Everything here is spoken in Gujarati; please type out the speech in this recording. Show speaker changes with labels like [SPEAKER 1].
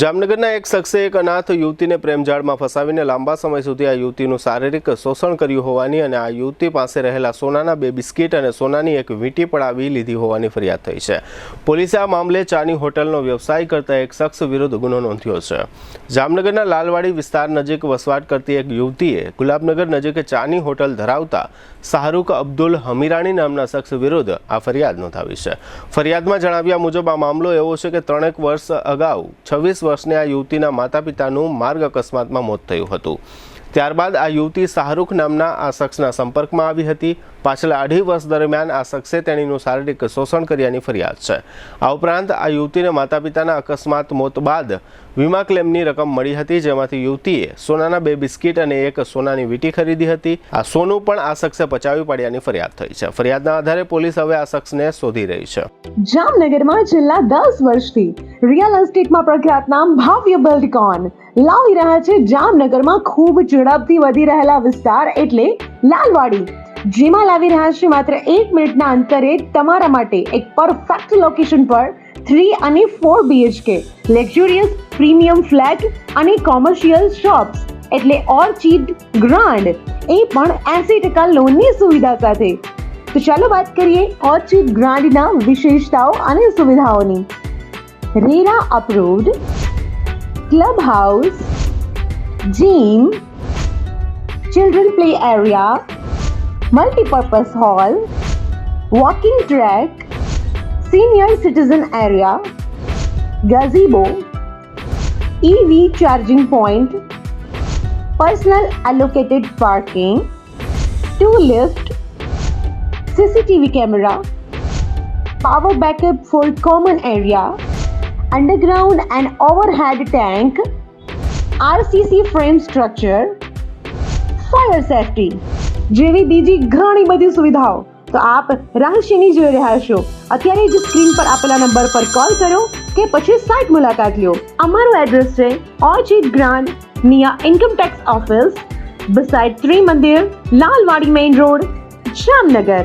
[SPEAKER 1] જામનગરના એક શખ્સે એક અનાથ યુવતીને પ્રેમજાળમાં ફસાવીને લાંબા સમય સુધી આ યુવતીનું શારીરિક શોષણ કર્યું હોવાની અને આ યુવતી પાસે રહેલા સોનાના 2 બિસ્કિટ અને સોનાની એક વીંટી પડાવી લીધી હોવાની ફરિયાદ થઈ છે। પોલીસે આ મામલે ચાની હોટલનો વ્યવસાય કરતા એક શખ્સ વિરુદ્ધ ગુનો નોંધ્યો છે। જામનગરના લાલવાડી વિસ્તાર નજીક વસવાટ કરતી એક યુવતીએ ગુલાબનગર નજીક ચાની હોટલ ધરાવતા શાહરૂખ અબ્દુલ હમીરાણી નામના શખ્સ વિરુદ્ધ આ ફરિયાદ નોંધાવી છે। ફરિયાદમાં જણાવ્યા મુજબ આ મામલો એવો છે કે 3 વર્ષ અગાઉ 26 વર્ષની આ યુવતીના માતા પિતાનું માર્ગ અકસ્માતમાં મોત થયું હતું। ત્યારબાદ આ યુવતી શાહરૂખ નામના આ શખ્સના સંપર્કમાં આવી હતી। પાછલા 2.5 વર્ષ દરમિયાન આ શખ્સે તેણીનું શારીરિક શોષણ કર્યાની ફરિયાદ છે। આ ઉપરાંત આ યુવતીને માતા પિતાના અકસ્માત મોત બાદ વીમા ક્લેમની રકમ મળી હતી, જેમાંથી યુવતીએ સોનાના 2 બિસ્કિટ અને એક સોનાની વીંટી ખરીદી હતી। આ સોનું પણ આ શખ્સે પચાવી પાડ્યાની ફરિયાદ થઈ છે। ફરિયાદના આધારે પોલીસ હવે આ શખ્સને શોધી રહી છે।
[SPEAKER 2] જામનગરમાં છેલ્લા 10 વર્ષથી રિયલ એસ્ટેટમાં પ્રખ્યાત નામ ભવ્ય બિલ્ડકોન લાવી રહ્યા છે જામનગરમાં ખૂબ ઝડપથી વધી રહેલા વિસ્તાર એટલે લાલવાડી, જેમાં લાવી રહ્યા છે માત્ર 1 મિનિટના અંતરે તમારા માટે એક પરફેક્ટ લોકેશન પર 3 અને 4 BHK લક્ઝુરિયસ પ્રીમિયમ ફ્લેટ અને કોમર્શિયલ શોપ્સ એટલે ઓર્ચિડ ગ્રાન્ડ, એ પણ 80% લોનની સુવિધા સાથે। તો ચાલો વાત કરીએ ઓર્ચિડ ગ્રાન્ડના વિશેષતાઓ અને સુવિધાઓની। RERA approved, club house, gym, children play area, multipurpose hall, walking track, senior citizen area, gazebo, EV charging point, personal allocated parking, 2 lift, CCTV camera, power backup for common area, underground and overhead tank, RCC frame structure, fire safety જેવી બીજી ઘણી બધી સુવિધાઓ તો આપ રાશિની જોઈ રહ્યા છો। અત્યારે જ સ્ક્રીન પર આપેલા નંબર પર કોલ કરો કે પછી સાઇટ મુલાકાત લો। અમારું એડ્રેસ છે Orchid Grand near income tax office, beside Trimandir, Lalwadi main road, Jamnagar.